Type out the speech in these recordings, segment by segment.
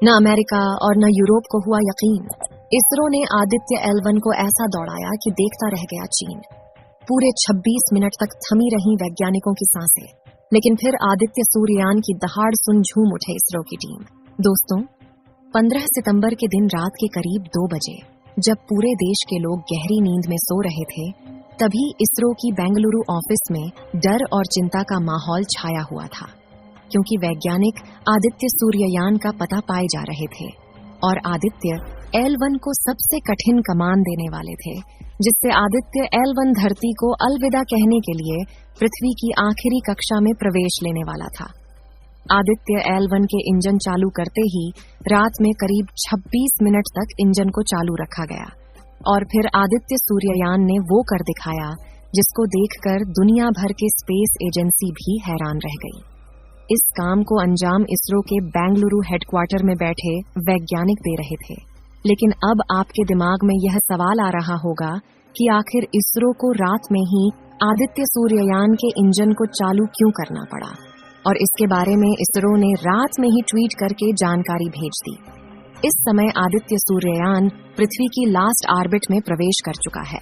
न अमेरिका और न यूरोप को हुआ यकीन। इसरो ने आदित्य L1 को ऐसा दौड़ाया कि देखता रह गया चीन। पूरे 26 मिनट तक थमी रही वैज्ञानिकों की सांसें, लेकिन फिर आदित्य सूर्ययान की दहाड़ सुन झूम उठे इसरो की टीम। दोस्तों, 15 सितंबर के दिन रात के करीब 2 बजे, जब पूरे देश के लोग गहरी नींद में सो रहे थे, तभी इसरो की बेंगलुरु ऑफिस में डर और चिंता का माहौल छाया हुआ था, क्योंकि वैज्ञानिक आदित्य सूर्ययान का पता पाए जा रहे थे और आदित्य L1 को सबसे कठिन कमान देने वाले थे, जिससे आदित्य L1 धरती को अलविदा कहने के लिए पृथ्वी की आखिरी कक्षा में प्रवेश लेने वाला था। आदित्य L1 के इंजन चालू करते ही रात में करीब 26 मिनट तक इंजन को चालू रखा गया और फिर आदित्य सूर्ययान ने वो कर दिखाया जिसको देखकर दुनिया भर के स्पेस एजेंसी भी हैरान रह गई। इस काम को अंजाम इसरो के बेंगलुरु हेडक्वार्टर में बैठे वैज्ञानिक दे रहे थे, लेकिन अब आपके दिमाग में यह सवाल आ रहा होगा कि आखिर इसरो को रात में ही आदित्य सूर्ययान के इंजन को चालू क्यों करना पड़ा, और इसके बारे में इसरो ने रात में ही ट्वीट करके जानकारी भेज दी। इस समय आदित्य सूर्ययान पृथ्वी की लास्ट ऑर्बिट में प्रवेश कर चुका है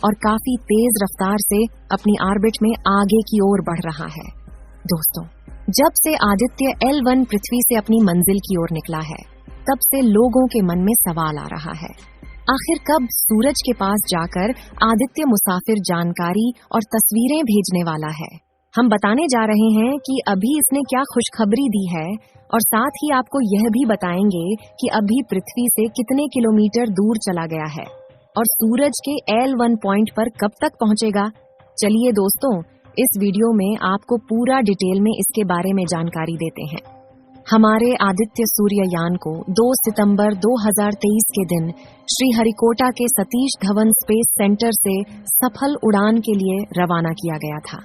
और काफी तेज रफ्तार से अपनी ऑर्बिट में आगे की ओर बढ़ रहा है। दोस्तों, जब से आदित्य L1 पृथ्वी से अपनी मंजिल की ओर निकला है, तब से लोगों के मन में सवाल आ रहा है, आखिर कब सूरज के पास जाकर आदित्य मुसाफिर जानकारी और तस्वीरें भेजने वाला है। हम बताने जा रहे हैं कि अभी इसने क्या खुशखबरी दी है, और साथ ही आपको यह भी बताएंगे कि अभी पृथ्वी से कितने किलोमीटर दूर चला गया है और सूरज के L1 पॉइंट पर कब तक पहुंचेगा। चलिए दोस्तों, इस वीडियो में आपको पूरा डिटेल में इसके बारे में जानकारी देते हैं। हमारे आदित्य सूर्ययान को 2 सितंबर 2023 के दिन श्रीहरिकोटा के सतीश धवन स्पेस सेंटर से सफल उड़ान के लिए रवाना किया गया था।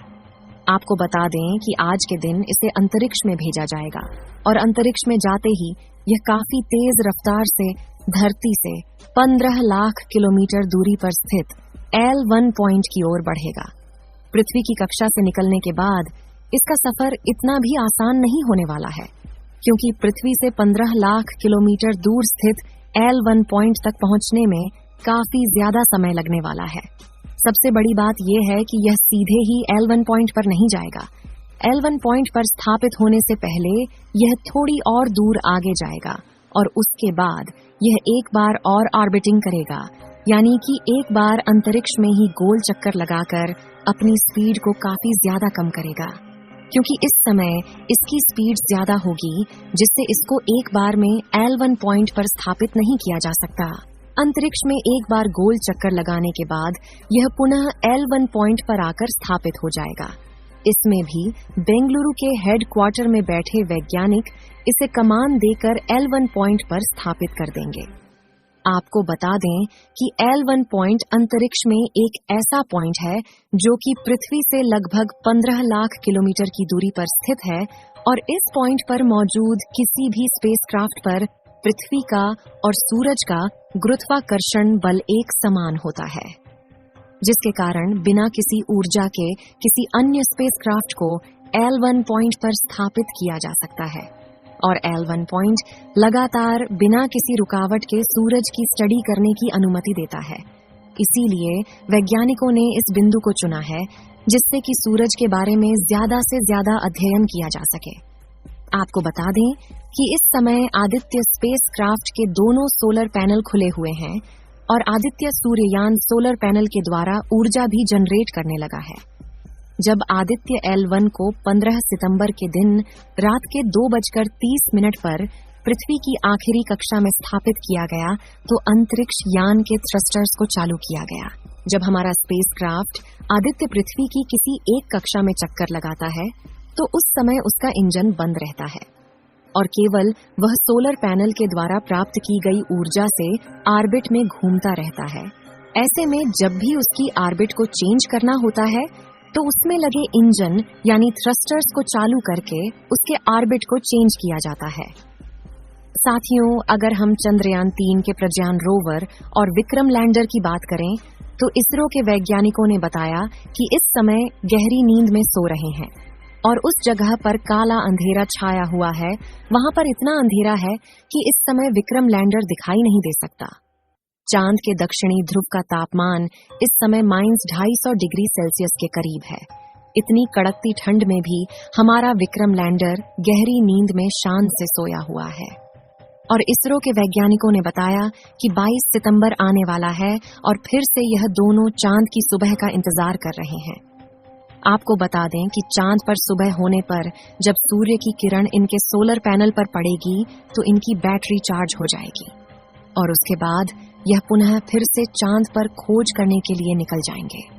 आपको बता दें कि आज के दिन इसे अंतरिक्ष में भेजा जाएगा और अंतरिक्ष में जाते ही यह काफी तेज रफ्तार से धरती से 15 लाख किलोमीटर दूरी पर स्थित L1 पॉइंट की ओर बढ़ेगा। पृथ्वी की कक्षा से निकलने के बाद इसका सफर इतना भी आसान नहीं होने वाला है, क्योंकि पृथ्वी से 15 लाख किलोमीटर दूर स्थित L1 पॉइंट तक पहुंचने में काफी ज्यादा समय लगने वाला है। सबसे बड़ी बात यह है कि यह सीधे ही L1 पॉइंट पर नहीं जाएगा। L1 पॉइंट पर स्थापित होने से पहले यह थोड़ी और दूर आगे जाएगा और उसके बाद यह एक बार और ऑर्बिटिंग करेगा, यानी कि एक बार अंतरिक्ष में ही गोल चक्कर लगाकर अपनी स्पीड को काफी ज्यादा कम करेगा, क्योंकि इस समय इसकी स्पीड ज्यादा होगी, जिससे इसको एक बार में L1 पॉइंट पर स्थापित नहीं किया जा सकता। अंतरिक्ष में एक बार गोल चक्कर लगाने के बाद यह पुनः L1 पॉइंट पर आकर स्थापित हो जाएगा। इसमें भी बेंगलुरु के हेडक्वार्टर में बैठे वैज्ञानिक इसे कमान देकर L1 पॉइंट पर स्थापित कर देंगे। आपको बता दें कि L1 पॉइंट अंतरिक्ष में एक ऐसा पॉइंट है जो कि पृथ्वी से लगभग 15 लाख किलोमीटर की दूरी पर स्थित है, और इस पॉइंट पर मौजूद किसी भी स्पेसक्राफ्ट पर पृथ्वी का और सूरज का गुरुत्वाकर्षण बल एक समान होता है, जिसके कारण बिना किसी ऊर्जा के किसी अन्य स्पेसक्राफ्ट को L1 पॉइंट पर स्थापित किया जा सकता है, और L1 पॉइंट लगातार बिना किसी रुकावट के सूरज की स्टडी करने की अनुमति देता है। इसीलिए वैज्ञानिकों ने इस बिंदु को चुना है, जिससे कि सूरज के बारे में ज्यादा से ज्यादा अध्ययन किया जा सके। आपको बता दें कि इस समय आदित्य स्पेसक्राफ्ट के दोनों सोलर पैनल खुले हुए हैं और आदित्य सूर्ययान सोलर पैनल के द्वारा ऊर्जा भी जनरेट करने लगा है। जब आदित्य L1 को 15 सितंबर के दिन रात के 2:30 पर पृथ्वी की आखिरी कक्षा में स्थापित किया गया, तो अंतरिक्ष यान के थ्रस्टर्स को चालू किया गया। जब हमारा स्पेसक्राफ्ट आदित्य पृथ्वी की किसी एक कक्षा में चक्कर लगाता है, तो उस समय उसका इंजन बंद रहता है और केवल वह सोलर पैनल के द्वारा प्राप्त की गई ऊर्जा से ऑर्बिट में घूमता रहता है। ऐसे में जब भी उसकी ऑर्बिट को चेंज करना होता है, तो उसमें लगे इंजन यानी थ्रस्टर्स को चालू करके उसके ऑर्बिट को चेंज किया जाता है। साथियों, अगर हम चंद्रयान 3 के प्रज्ञान रोवर और विक्रम लैंडर की बात करें, तो इसरो के वैज्ञानिकों ने बताया कि इस समय गहरी नींद में सो रहे हैं और उस जगह पर काला अंधेरा छाया हुआ है। वहां पर इतना अंधेरा है कि इस समय विक्रम लैंडर दिखाई नहीं दे सकता। चांद के दक्षिणी ध्रुव का तापमान इस समय -250 डिग्री सेल्सियस के करीब है। इतनी कड़कती ठंड में भी हमारा विक्रम लैंडर गहरी नींद में शांत से सोया हुआ है। और इसरो के वैज्ञानिकों ने बताया कि 22 सितंबर आने वाला है और फिर से यह दोनों चांद की सुबह का इंतजार कर रहे हैं। आपको बता दें कि चांद पर सुबह होने पर जब सूर्य की किरण इनके सोलर पैनल पर पड़ेगी तो इनकी बैटरी चार्ज हो जाएगी और उसके बाद यह पुनः फिर से चांद पर खोज करने के लिए निकल जाएंगे।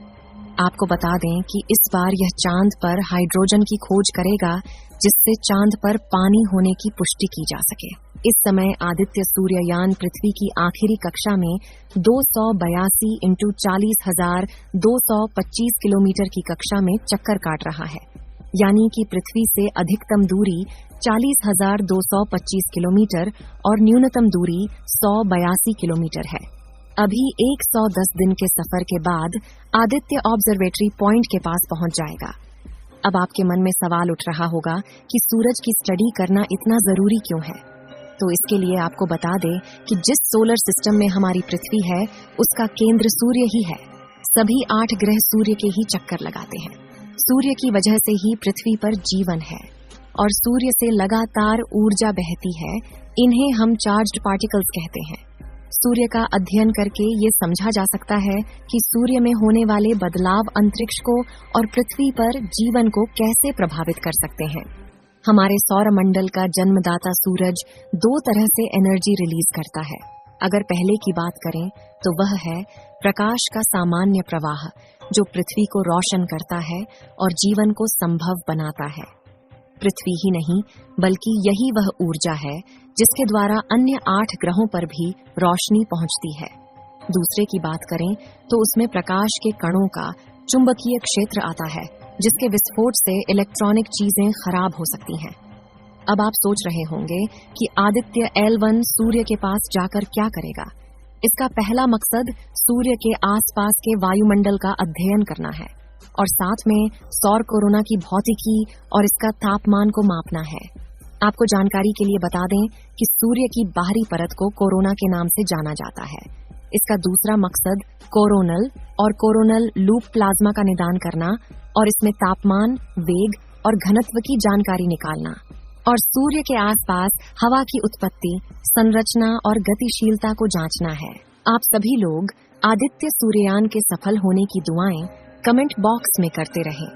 आपको बता दें कि इस बार यह चांद पर हाइड्रोजन की खोज करेगा जिससे चांद पर पानी होने की पुष्टि की जा सके। इस समय आदित्य सूर्ययान पृथ्वी की आखिरी कक्षा में 282 × 40,225 किलोमीटर की कक्षा में चक्कर काट रहा है, यानी कि पृथ्वी से अधिकतम दूरी 40,225 किलोमीटर और न्यूनतम दूरी 182 किलोमीटर है। अभी 110 दिन के सफर के बाद आदित्य ऑब्जर्वेटरी पॉइंट के पास पहुंच जाएगा। अब आपके मन में सवाल उठ रहा होगा कि सूरज की स्टडी करना इतना जरूरी क्यों है? तो इसके लिए आपको बता दें कि जिस सोलर सिस्टम में हमारी पृथ्वी है उसका केंद्र सूर्य ही है। सभी 8 ग्रह सूर्य के ही चक्कर लगाते हैं। सूर्य की वजह से ही पृथ्वी पर जीवन है और सूर्य से लगातार ऊर्जा बहती है। इन्हें हम चार्ज्ड पार्टिकल्स कहते हैं। सूर्य का अध्ययन करके ये समझा जा सकता है कि सूर्य में होने वाले बदलाव अंतरिक्ष को और पृथ्वी पर जीवन को कैसे प्रभावित कर सकते हैं। हमारे सौरमंडल का जन्मदाता सूरज 2 तरह से एनर्जी रिलीज करता है। अगर पहले की बात करें तो वह है प्रकाश का सामान्य प्रवाह जो पृथ्वी को रोशन करता है और जीवन को संभव बनाता है। पृथ्वी ही नहीं बल्कि यही वह ऊर्जा है जिसके द्वारा अन्य 8 ग्रहों पर भी रोशनी पहुंचती है। दूसरे की बात करें तो उसमें प्रकाश के कणों का चुंबकीय क्षेत्र आता है जिसके विस्फोट से इलेक्ट्रॉनिक चीजें खराब हो सकती हैं। अब आप सोच रहे होंगे कि आदित्य L1 सूर्य के पास जाकर क्या करेगा। इसका पहला मकसद सूर्य के आसपास के वायुमंडल का अध्ययन करना है और साथ में सौर कोरोना की भौतिकी और इसका तापमान को मापना है। आपको जानकारी के लिए बता दें कि सूर्य की बाहरी परत को कोरोना के नाम से जाना जाता है। इसका दूसरा मकसद कोरोनल और कोरोनल लूप प्लाज्मा का निदान करना और इसमें तापमान, वेग और घनत्व की जानकारी निकालना और सूर्य के आसपास हवा की उत्पत्ति, संरचना और गतिशीलता को जांचना है। आप सभी लोग आदित्य सूर्ययान के सफल होने की दुआएं कमेंट बॉक्स में करते रहें।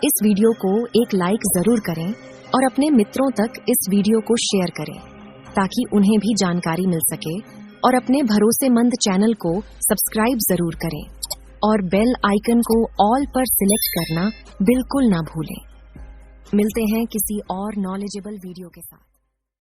इस वीडियो को एक लाइक जरूर करें और अपने मित्रों तक इस वीडियो को शेयर करें ताकि उन्हें भी जानकारी मिल सके और अपने भरोसेमंद चैनल को सब्सक्राइब जरूर करें और बेल आइकन को ऑल पर सिलेक्ट करना बिल्कुल ना भूलें। मिलते हैं किसी और नॉलेजेबल वीडियो के साथ।